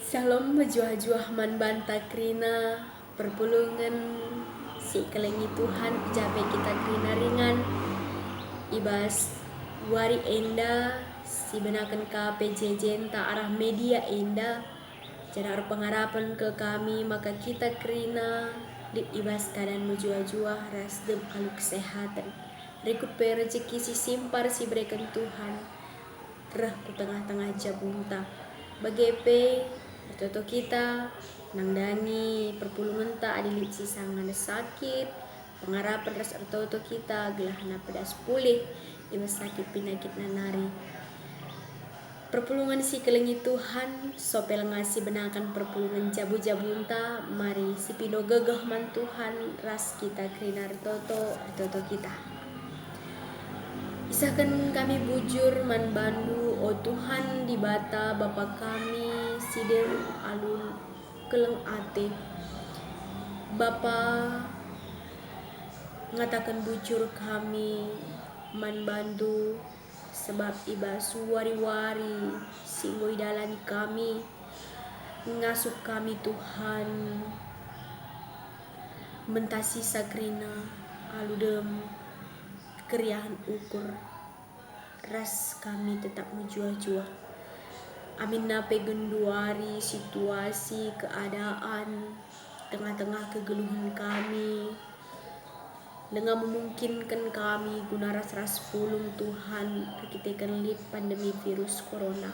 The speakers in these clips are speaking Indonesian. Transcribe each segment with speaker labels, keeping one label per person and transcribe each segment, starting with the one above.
Speaker 1: Shalom mejuah-juah man banta krina perpulungan si kelengi Tuhan jabe kita krina ringan ibas wari enda si benakan ka PJJ ta arah media enda cara pengharapan ke kami maka kita krina di ibas keadaan mejuah-juah rasdem alu kesehatan rikut rezeki si simpar si berikan Tuhan reh ku tengah-tengah jabunta bagepe toto kita nangdani perpulungan tak adilit si sangan sakit pengharapan ras toto kita gelahna pedas pulih ibas sakit penyakit nanari perpulungan si kelengi Tuhan sopel ngasih benakan perpulungan jabu-jabunta mari si pino gegah man Tuhan ras kita krinar toto kita isahkan kami bujur man bandu o Tuhan di bata Bapa kami sidem alun keleng ate Bapa ngatakan bujur kami man bandu sebab iba suwari-wari singgoi dalani kami ngasuk kami Tuhan mentasi sakrina aludem keriahan ukur ras kami tetap menjual-jual amin nape genduari situasi keadaan tengah-tengah kegeluhan kami dengan memungkinkan kami guna ras-ras pulung Tuhan kita lip pandemi virus corona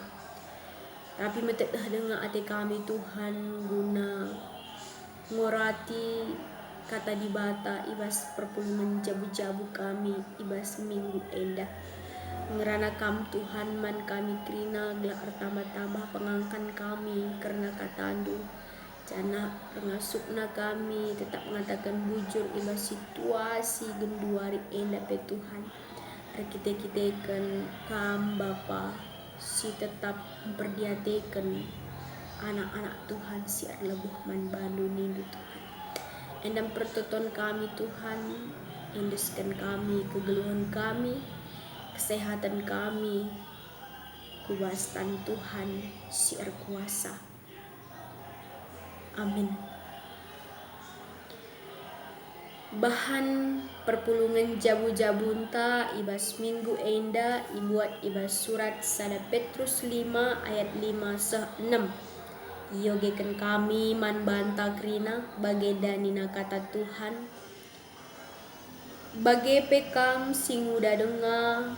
Speaker 1: tapi metetah dengan ate kami Tuhan guna ngorati kata di bata ibas perpulungan jabu-jabu kami ibas minggu endah ngerana kam Tuhan man kami krina gelak tambah-tambah pengangkan kami karena katandu jana pengasukna kami tetap mengatakan bujur ibas situasi genduari endah pe Tuhan rekite-kitekan kam Bapa si tetap memperdiatekan anak-anak Tuhan si lebuh man bandu nindu Tuhan endam pertoton kami Tuhan indeskan kami kegeluhan kami kesehatan kami kuasaan Tuhan si kuasa amin. Bahan perpulungan jabu-jabunta ibas minggu enda ibuat ibas surat sada Petrus 5 ayat 5-6 yogekan kami man banta krina bagedanina kata Tuhan bage pekam singuda denga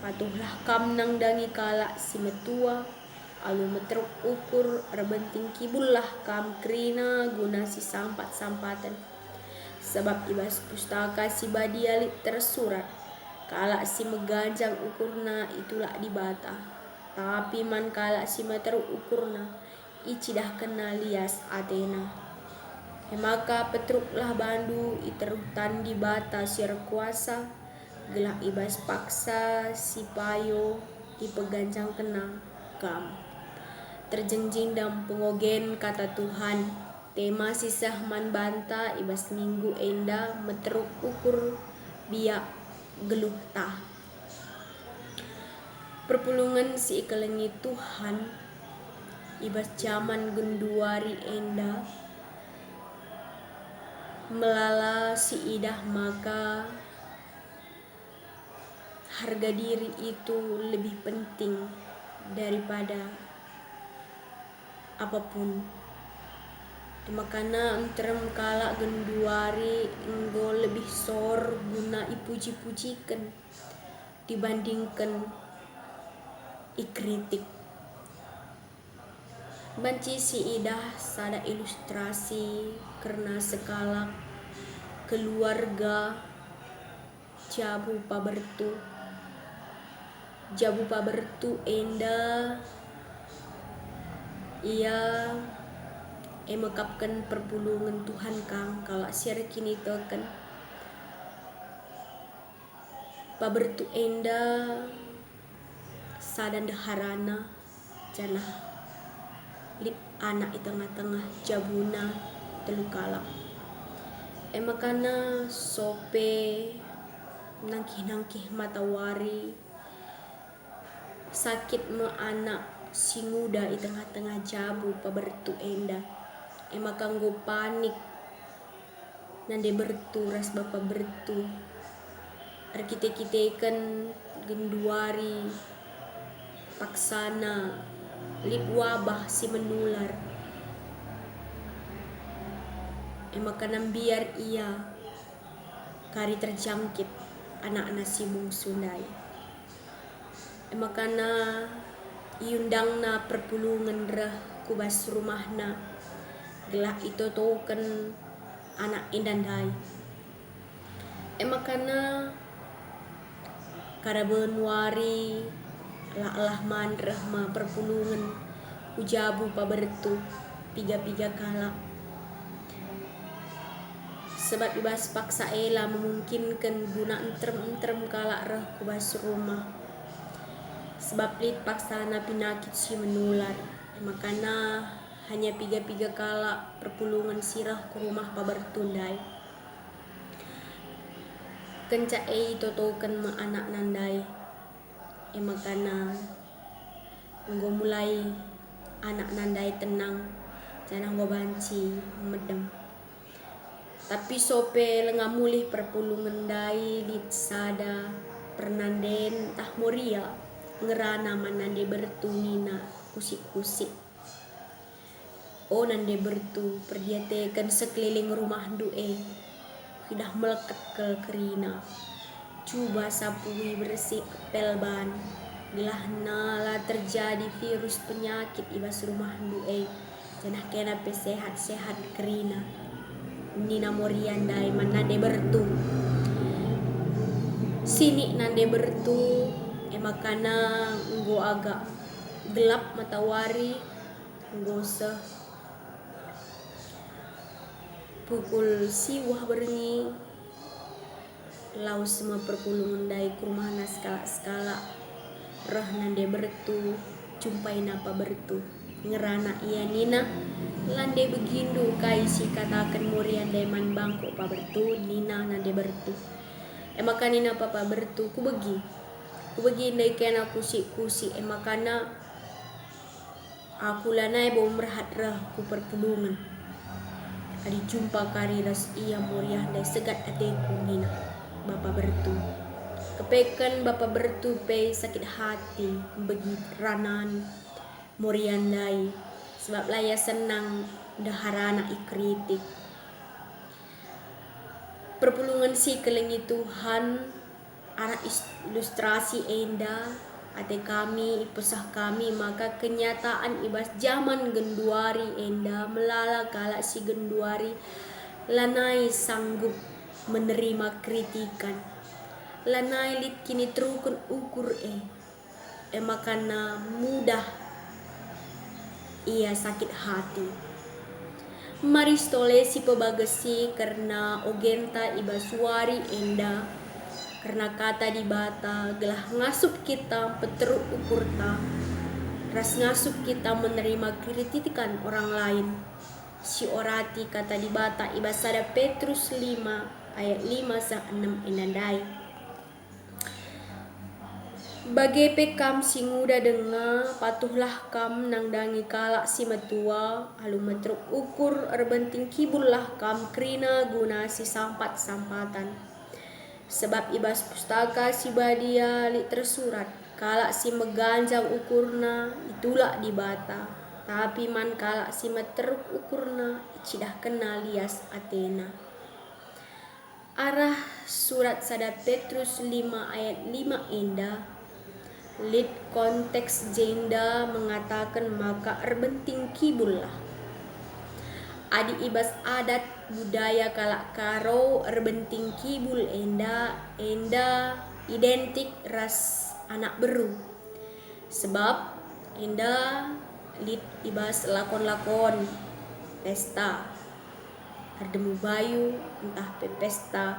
Speaker 1: patuhlah kam nang dangi kala si metua alu metruk ukur rebenting kibullah kam krina guna si sampat-sampatan sebab ibas pustaka si badiali tersurat kala si meganjang ukurna itulah dibata tapi man kala si metruk ukurna icidah kena lias Athena maka petruklah bandu iterutan di bata siar kuasa gelah ibas paksa si payo ipeganjang kena kam terjengjing dan pengogen kata Tuhan tema sisah man banta ibas minggu enda meteruk ukur biak geluh tah perpulungan si ikelengi Tuhan ibas zaman genduari enda melala si idah maka harga diri itu lebih penting daripada apapun makana entrem kala genduari enggo lebih sor guna ipuji-pujikan dibandingkan ikritik banci si idah sada ilustrasi karena sekala keluarga jabu pabertu enda ia emekapkan perpulungan Tuhan kang kalau siar kini token pabertu enda sadan deharana janah lip anak di tengah-tengah jabuna telukala emakana sope nangkih-nangkih matawari sakit me anak singuda i tengah-tengah jabu pa bertu enda. Ema kanggo panik nande bertu ras bapa bertu. Arkite-kiteken genduari paksana lip wabah si menular. Ema kanam biar ia kari terjangkit anak-anak si bungsundai. Ema kana iundangna perpulungan reh kubas rumahna gelah itu token anak indandai. Ema kana karaben wari lah manreh ma perpulungan ujabu pa bertu piga-piga kala. Sebab ibas paksa ela memungkinkan guna entrem kala reh kubas rumah. Sebab lit paksana pinakit si menular. Makana hanya piga-piga kala perpulungan sirah ke rumah pa bertundai. Kenca totokan ma anak nandai. Makana nggo mulai anak nandai tenang jangan nggo banci medem. Tapi sope lengamulih perpulungan dai lit sada pernanden tah moria ngerana manande bertu nina kusik-kusik. Oh nande bertu perdiatekan sekeliling rumah du'e sudah melekat ke kerina. Coba sapui bersih pelban gelah nala terjadi virus penyakit ibas rumah du'e janah kena sehat-sehat kerina. Nina morian dai manande bertu. Sini nande bertu makana nggo agak gelap matahari nggo seh pukul siwah berengi lau semua perpulungan dai ke rumah na skala-skala reh nande bertu jumpai napa bertu ngerana iya nina lande begindu kai si katakan murian dai man bangko pa bertu nina nande bertu. Makana nina papa bertu ku begi ndai kena kusik-kusik makana aku lanai bom merhat reh ku perpulungan. Adi jumpa kari ras iya muriah dai segat adeku nina bapa bertu. Kepekan bapa bertu pe sakit hati begi ranan murian dai sebab laya senang daharana ikritik. Perpulungan si kelengi Tuhan arah ilustrasi enda ate kami pesah kami maka kenyataan ibas zaman genduari enda melala kala si genduari lanai sanggup menerima kritikan. Lanai lit kini terukun ukur makana mudah ia sakit hati. Maristole si pebagesi karena ogenta ibaswari enda karena kata di bata gelah ngasup kita peteruk ukurta ras ngasup kita menerima kritikan orang lain. Si orati kata di bata ibasada Petrus 5 ayat 5-6 enandai. Bagai pekam si nguda denga patuhlah kam nang dangi kalak si metua alu metruk ukur erbenting kibullah kam krina guna si sampat-sampatan. Sebab ibas pustaka si badia li tersurat kalak si meganjang ukurna itulah di bata. Tapi man kalak si meteruk ukurna cidah kena lias Athena. Arah surat sada Petrus 5 ayat 5 enda lit konteks jenda mengatakan maka erbenting kibullah. Adi ibas adat budaya kalak karo erbenting kibul enda identik ras anak beru. Sebab enda lit ibas lakon-lakon pesta ardemu bayu entah pe pesta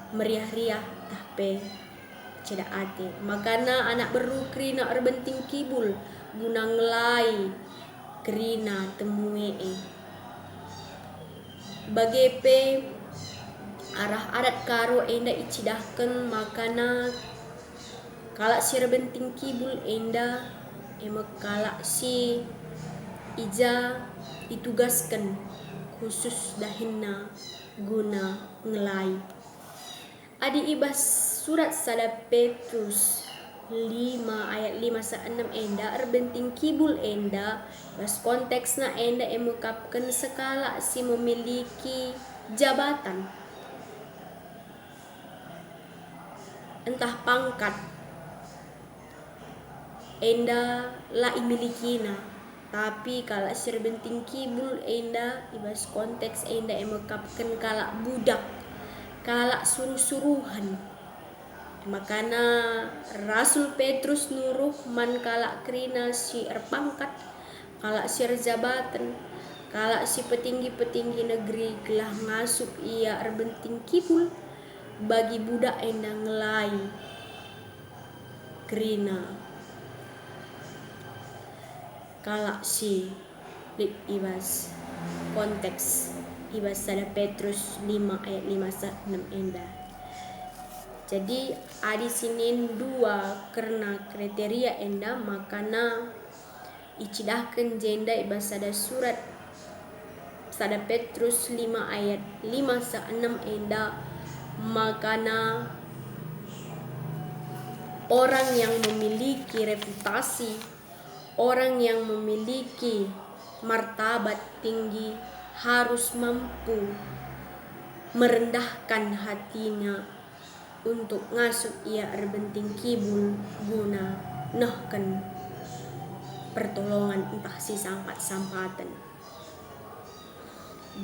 Speaker 1: meriah-riah entah pe cedak ate. Makana anak beru krina erbenting kibul guna ngelai krina temue bagepe arah adat karo enda icidahkan makana kalak si erbenting kibul enda emek si ija ditugaskan khusus dahinna guna ngelai. Adi ibas surat sada Petrus 5 ayat 5 sa 6 enda erbenting kibul enda bas konteksna enda emukapkan sekala si memiliki jabatan entah pangkat enda la imilikina, tapi kalau serbenting kibul enda ibas konteks enda emukapkan kala budak kala suruh-suruhan. Makana Rasul Petrus nuruh man kala krina si erpangkat, kala si erjabatan, kala si petinggi-petinggi negeri gelah ngasup ia erbenting kibul bagi budak endang ngelai krina kala si ibas konteks ibas sada Petrus 5 ayat 5 sa 6 enda. Jadi adi sinin dua karena kriteria enda makana icidahkan jenda ibas sada surat sada Petrus 5 ayat 5 sa 6 enda makana orang yang memiliki reputasi, orang yang memiliki martabat tinggi harus mampu merendahkan hatinya untuk ngasup ia erbenting kibul guna nahkan pertolongan entah si sampat-sampatan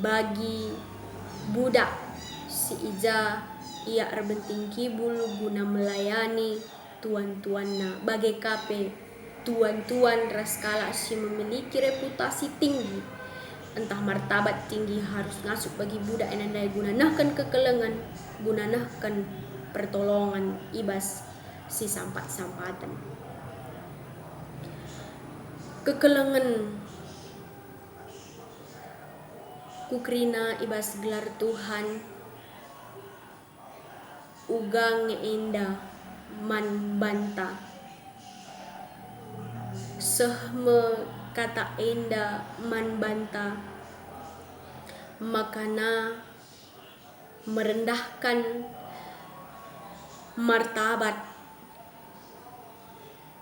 Speaker 1: bagi budak si ija ia erbenting kibul guna melayani tuan-tuanna bagai kape tuan-tuan raskala si memiliki reputasi tinggi entah martabat tinggi harus ngasup bagi budak enandai guna nahkan kekelengan guna nahkan pertolongan ibas si sampat-sampatan. Kekelengan kukrina ibas gelar Tuhan ugang enda man banta sehme kata enda man banta makana merendahkan martabat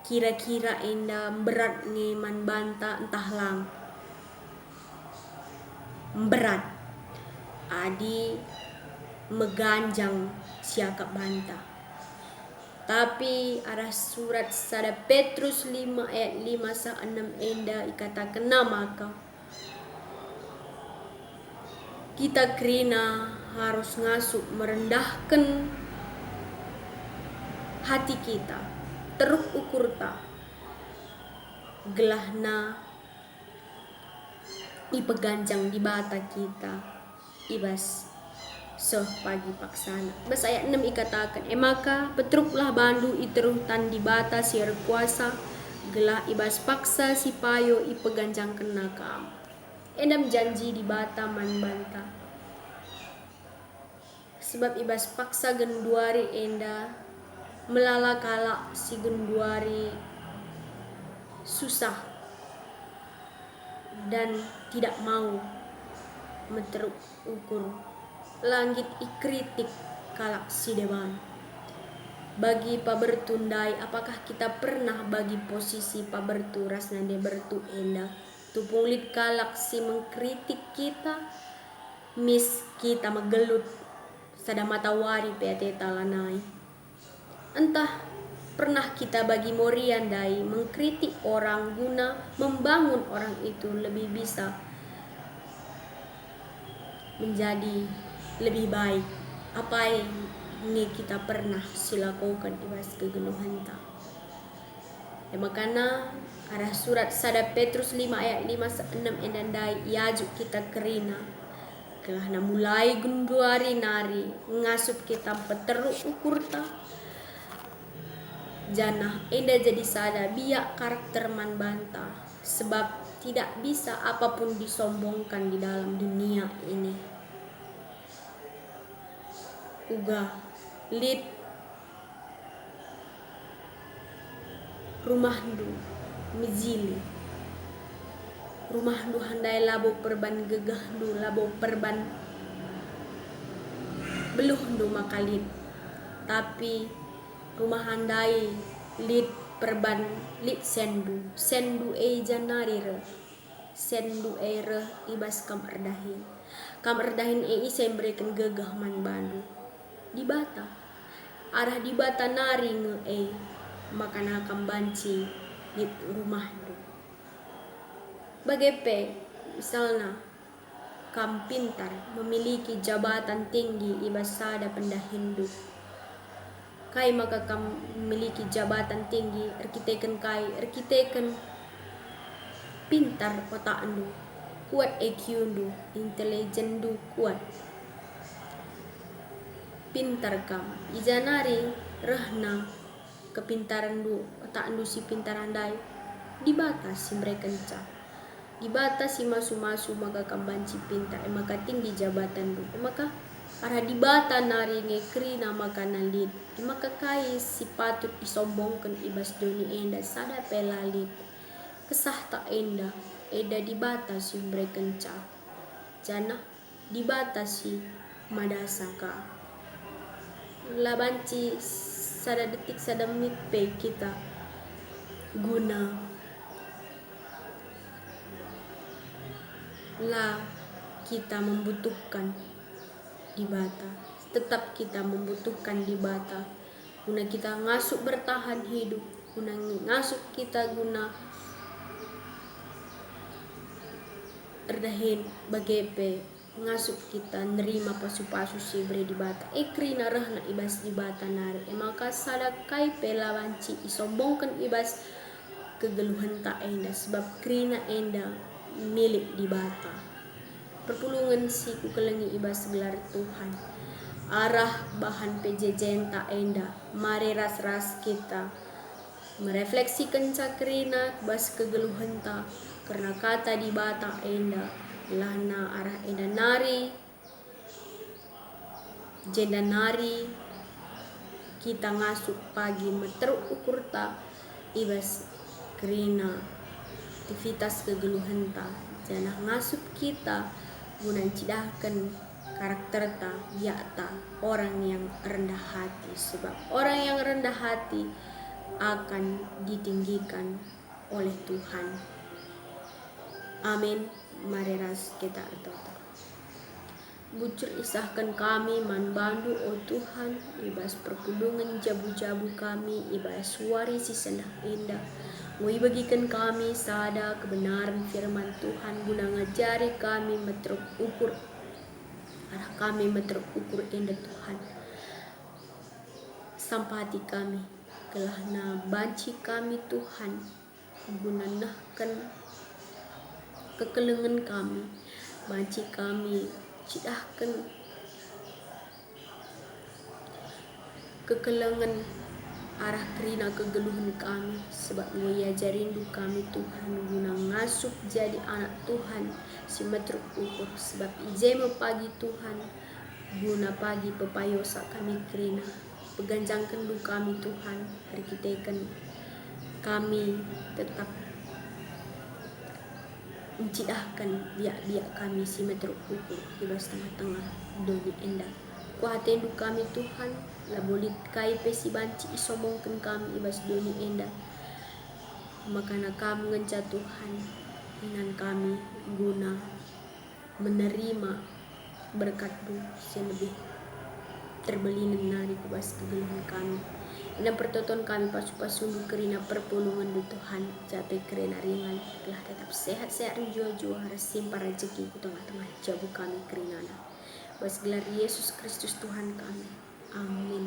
Speaker 1: kira-kira enda berat ngeman banta entah lang berat adi meganjang siakap banta. Tapi arah surat sada Petrus 5 ayat 5 sa 6 enda ikatakan maka kita krina harus ngasup merendahkan hati kita teruk ukur ta gelahna ipeganjang di bata kita ibas pagi paksana. Bas ayat 6 ikatakan maka petruklah bandu iteruh tan di bata siar kuasa gelah ibas paksa si payo ipeganjang kena kam endam janji di bata man banta sebab ibas paksa genduari enda melala kala si genduari susah dan tidak mau meteruk ukur langit ikritik kalak si dewan bagi pabertundai apakah kita pernah bagi posisi pabertu rasnande bertu enda tupunglit kalak si mengkritik kita mis kita megelut sada matawari PT talanai entah pernah kita bagi morian dai mengkritik orang guna membangun orang itu lebih bisa menjadi lebih baik apa yang ini kita pernah silakukan ibas kegeluhan ta makana arah surat sada Petrus 5 ayat 5 6 endandai yajuk kita kerina kelah na mulai gunduari nari ngasup kita peteruk ukur ta janah enda jadi sada biak karakter man banta sebab tidak bisa apapun disombongkan di dalam dunia ini uga lid rumah du mijili rumah du handai labo perban gegah du labo perban beluh du makalit, tapi rumah handai lit perban lit sendu janarire sendu re ibas kam erdahin isai memberikan gegah man bandu di bata arah di bata nari makana kam banci lit rumah du bagepe misalnya kam pintar memiliki jabatan tinggi ibas sada pendahindu kai maka kam memiliki jabatan tinggi erkiteken pintar otak andu kuat EQ andu intelijen du kuat pintar kam ijanari rehna kepintaran du otak andu si pintar andai dibatasi mereka dibatasi masu maka kam banci pintar maka tinggi jabatan du maka arah dibata nari ngekri nama kanalit maka kai si patut isombongkan ibas doni enda sada pelalit kesah tak enda dibatasi mereka jana dibatasi madasaka labanci sada detik sada menit pe kita guna lah kita membutuhkan di bata tetap kita membutuhkan di bata guna kita ngasuk bertahan hidup guna ngasuk kita guna erdahin bagepe ngasuk kita nerima pasu-pasu si bre di bata ekri narahna ibas di bata nari maka sada kai pelawanci isombongkan ibas kegeluhan tak enda sebab krina enda milik di bata perpulungan si kukelengi ibas gelar Tuhan arah bahan pejejen tak enda mari ras kita merefleksikan cakrina bas kegeluhan tak karena kata di bata enda lana arah enda nari jenda nari kita ngasuk pagi meteruk ukur tak ibas krina aktivitas kegeluhan ta janah ngasup kita guna cidahkan karakter ta biata orang yang rendah hati sebab orang yang rendah hati akan ditinggikan oleh Tuhan. Amin. Mari ras kita berdoa. Bujur isahkan kami man bandu oh Tuhan ibas perpulungan jabu-jabu kami ibas warisi sendah indah Woi bagikan kami sada kebenaran firman Tuhan guna ngajari kami metruk ukur arah kami metruk ukur indah Tuhan sampati kami kelahna banci kami Tuhan guna nahkan kekelengan kami banci kami cidahkan kekelengan arah kerina kegeluhan kami sebab mengajar rindu kami Tuhan guna ngasup jadi anak Tuhan si metruk ukur sebab ijema pagi Tuhan guna pagi pepayosa kami kerina peganjangkan du kami Tuhan harikitekan kami tetap mencidahkan biak-biak kami si metruk ukur ibas tengah-tengah doni endah kuatendu kami Tuhan labolit kai pesi banci isomongkan kami ibas doni enda makana kami ngenca Tuhan inan kami guna menerima berkat-Du yang lebih terbelinan nari kubas kegeluhan kami ina pertoton kami pasu-pasundu kerina perpulungan du Tuhan capai kerina ringan telah tetap sehat-sehat jua-jua harus simpar rezeki ku tengah-tengah jabu kami kerinana bas gelar Yesus Kristus Tuhan kami. Amin.